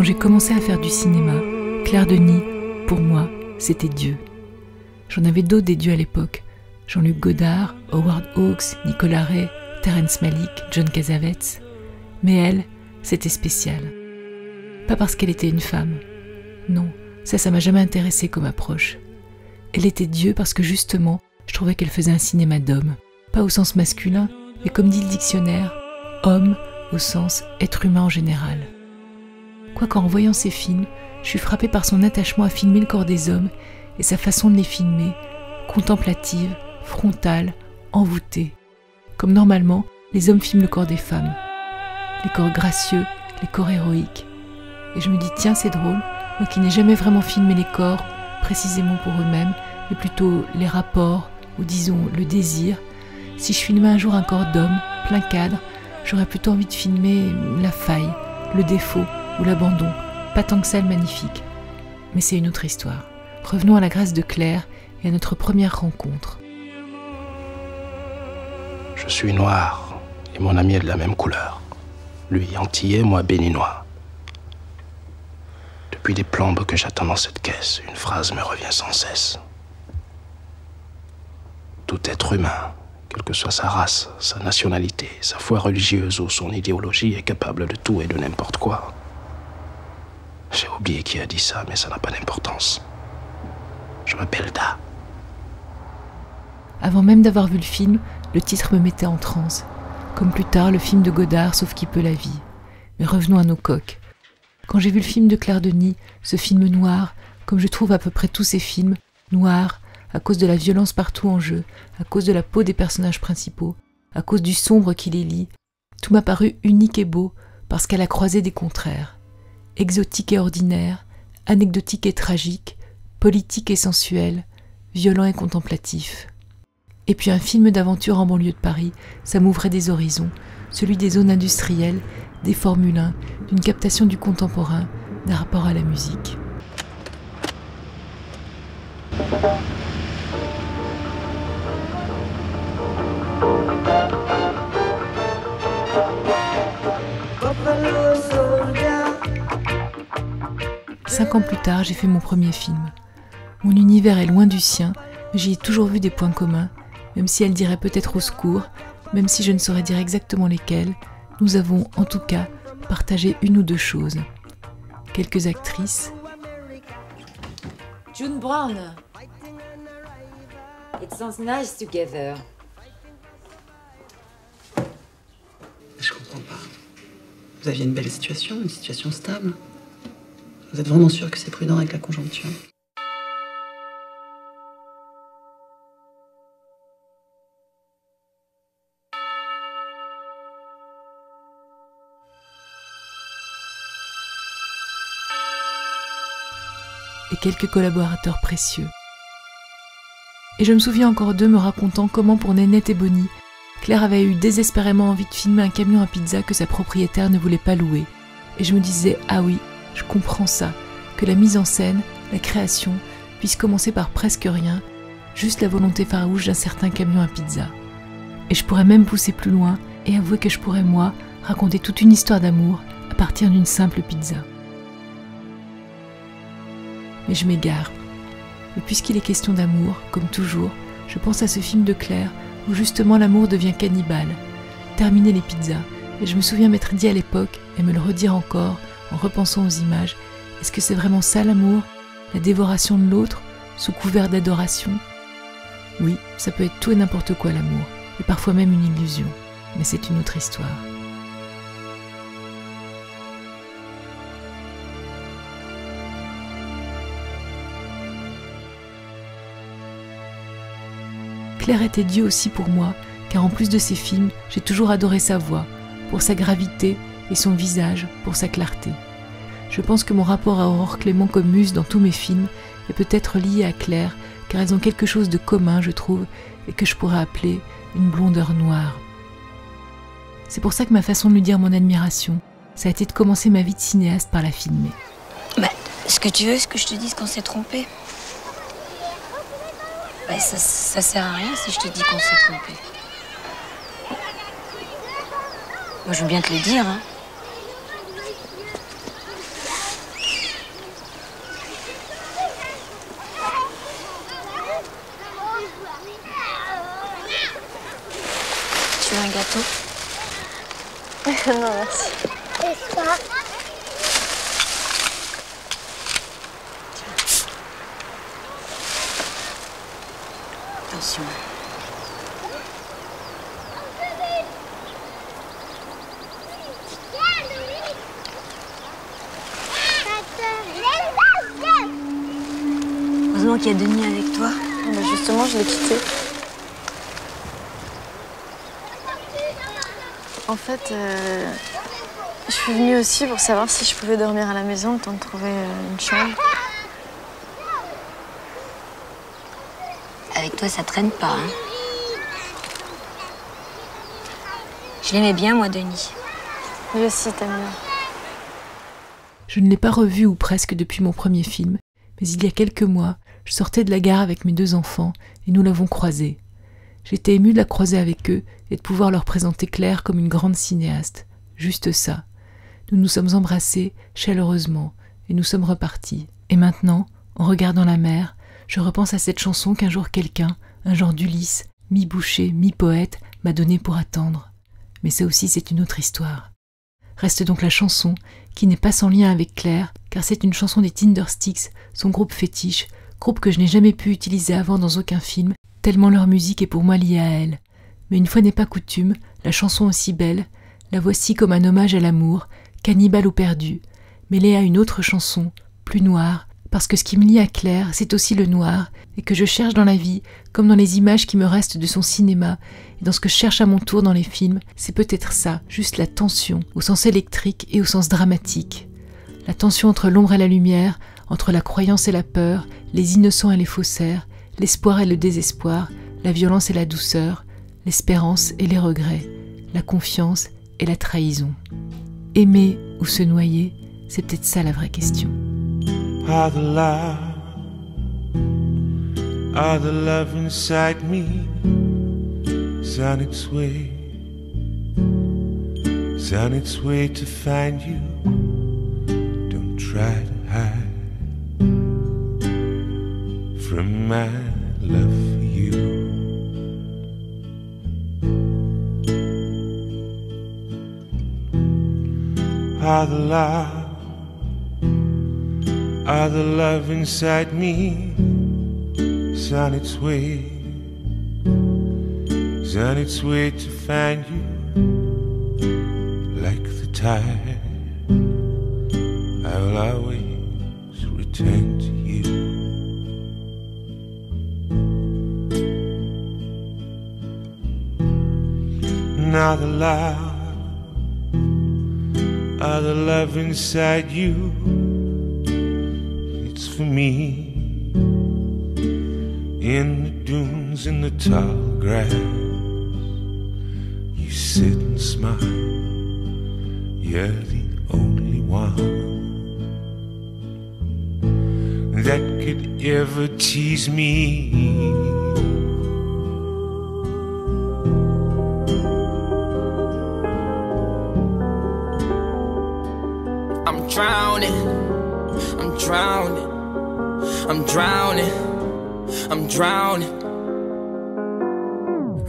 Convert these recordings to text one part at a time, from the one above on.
Quand j'ai commencé à faire du cinéma, Claire Denis, pour moi, c'était Dieu. J'en avais d'autres des dieux à l'époque. Jean-Luc Godard, Howard Hawks, Nicolas Ray, Terrence Malick, John Cassavetes. Mais elle, c'était spécial. Pas parce qu'elle était une femme. Non, ça m'a jamais intéressée comme approche. Elle était Dieu parce que justement, je trouvais qu'elle faisait un cinéma d'homme. Pas au sens masculin, mais comme dit le dictionnaire, homme au sens être humain en général. Quoiqu'en voyant ses films, je suis frappée par son attachement à filmer le corps des hommes et sa façon de les filmer, contemplative, frontale, envoûtée. Comme normalement, les hommes filment le corps des femmes. Les corps gracieux, les corps héroïques. Et je me dis, tiens, c'est drôle, moi qui n'ai jamais vraiment filmé les corps, précisément pour eux-mêmes, mais plutôt les rapports, ou disons le désir. Si je filmais un jour un corps d'homme, plein cadre, j'aurais plutôt envie de filmer la faille, le défaut ou l'abandon, pas tant que ça le magnifique. Mais c'est une autre histoire. Revenons à la grâce de Claire et à notre première rencontre. Je suis noir et mon ami est de la même couleur. Lui antillais, moi béninois. Depuis des plombes que j'attends dans cette caisse, une phrase me revient sans cesse. Tout être humain, quelle que soit sa race, sa nationalité, sa foi religieuse ou son idéologie, est capable de tout et de n'importe quoi. J'ai oublié qui a dit ça, mais ça n'a pas d'importance. Je m'appelle Da. Avant même d'avoir vu le film, le titre me mettait en transe. Comme plus tard, le film de Godard, Sauf qui peut la vie. Mais revenons à nos coques. Quand j'ai vu le film de Claire Denis, ce film noir, comme je trouve à peu près tous ces films, noirs, à cause de la violence partout en jeu, à cause de la peau des personnages principaux, à cause du sombre qui les lie, tout m'a paru unique et beau parce qu'elle a croisé des contraires. Exotique et ordinaire, anecdotique et tragique, politique et sensuel, violent et contemplatif. Et puis un film d'aventure en banlieue de Paris, ça m'ouvrait des horizons, celui des zones industrielles, des Formule 1, d'une captation du contemporain, d'un rapport à la musique. Cinq ans plus tard, j'ai fait mon premier film. Mon univers est loin du sien, mais j'y ai toujours vu des points communs, même si elle dirait peut-être au secours, même si je ne saurais dire exactement lesquels, nous avons en tout cas partagé une ou deux choses. Quelques actrices. June Brown. It sounds nice together. Je comprends pas. Vous aviez une belle situation, une situation stable. Vous êtes vraiment sûr que c'est prudent avec la conjoncture? Et quelques collaborateurs précieux. Et je me souviens encore d'eux me racontant comment pour Nénette et Bonnie, Claire avait eu désespérément envie de filmer un camion à pizza que sa propriétaire ne voulait pas louer. Et je me disais, ah oui, je comprends ça, que la mise en scène, la création, puisse commencer par presque rien, juste la volonté farouche d'un certain camion à pizza. Et je pourrais même pousser plus loin et avouer que je pourrais, moi, raconter toute une histoire d'amour à partir d'une simple pizza. Mais je m'égare. Et puisqu'il est question d'amour, comme toujours, je pense à ce film de Claire où justement l'amour devient cannibale. Terminer les pizzas. Et je me souviens m'être dit à l'époque, et me le redire encore, en repensant aux images, est-ce que c'est vraiment ça l'amour? La dévoration de l'autre, sous couvert d'adoration? Oui, ça peut être tout et n'importe quoi l'amour, et parfois même une illusion. Mais c'est une autre histoire. Claire était Dieu aussi pour moi, car en plus de ses films, j'ai toujours adoré sa voix, pour sa gravité, et son visage, pour sa clarté. Je pense que mon rapport à Aurore Clément comme muse dans tous mes films est peut-être lié à Claire, car elles ont quelque chose de commun, je trouve, et que je pourrais appeler une blondeur noire. C'est pour ça que ma façon de lui dire mon admiration, ça a été de commencer ma vie de cinéaste par la filmer. Bah, ce que tu veux, ce que je te dise qu'on s'est trompé. Bah, ça sert à rien si je te dis qu'on s'est trompé. Moi, je veux bien te le dire, hein. gâteau? Non, merci. Et toi? Attention. Heureusement qu'il y a Denis avec toi. Bah justement, je l'ai quitté. En fait, je suis venue aussi pour savoir si je pouvais dormir à la maison le temps de trouver une chambre. Avec toi, ça traîne pas, hein. Je l'aimais bien, moi, Denis. Lui aussi, t'aimes bien. Je ne l'ai pas revu ou presque depuis mon premier film, mais il y a quelques mois, je sortais de la gare avec mes 2 enfants et nous l'avons croisé. J'étais émue de la croiser avec eux et de pouvoir leur présenter Claire comme une grande cinéaste. Juste ça. Nous nous sommes embrassés chaleureusement et nous sommes repartis. Et maintenant, en regardant la mer, je repense à cette chanson qu'un jour quelqu'un, un genre d'Ulysse, mi-boucher, mi-poète, m'a donnée pour attendre. Mais ça aussi, c'est une autre histoire. Reste donc la chanson, qui n'est pas sans lien avec Claire, car c'est une chanson des Tindersticks, son groupe fétiche, groupe que je n'ai jamais pu utiliser avant dans aucun film, tellement leur musique est pour moi liée à elle. Mais une fois n'est pas coutume, la chanson aussi belle, la voici comme un hommage à l'amour, cannibale ou perdu, mêlée à une autre chanson, plus noire, parce que ce qui me lie à Claire, c'est aussi le noir, et que je cherche dans la vie, comme dans les images qui me restent de son cinéma, et dans ce que je cherche à mon tour dans les films, c'est peut-être ça, juste la tension, au sens électrique et au sens dramatique. La tension entre l'ombre et la lumière, entre la croyance et la peur, les innocents et les faussaires, l'espoir et le désespoir, la violence et la douceur, l'espérance et les regrets, la confiance et la trahison. Aimer ou se noyer, c'est peut-être ça la vraie question. Are the love inside me is on its way to find you. Don't try to hide from my love for you. Are the love inside me is on its way to find you. Like the tide, I will always return to you. Now the love inside you, it's for me. In the dunes, in the tall grass, you sit and smile. You're the only one that could ever tease me. I'm drowning, I'm drowning, I'm drowning, I'm drowning.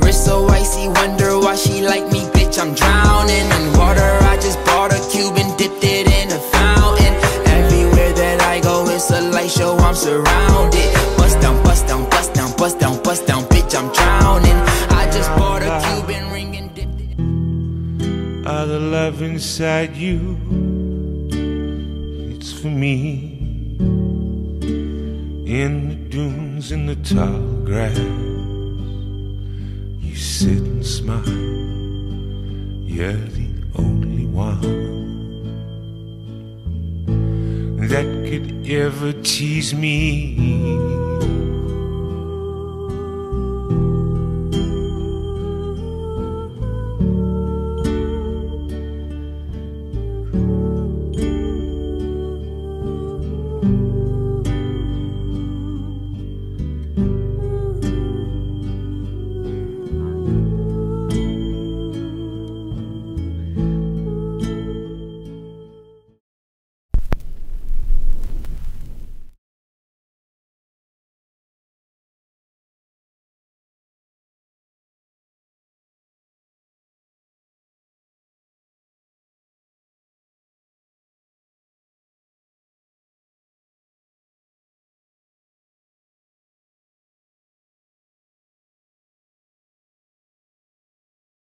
Wrist so icy, wonder why she like me, bitch, I'm drowning. In water, I just bought a cube and dipped it in a fountain. Everywhere that I go, it's a light show, I'm surrounded. Bust down, bust down, bust down, bust down, bust down, bitch, I'm drowning. I just bought a cube and ring and dipped it. All the love inside you, it's for me. In the dunes, in the tall grass, you sit and smile. You're the only one that could ever tease me.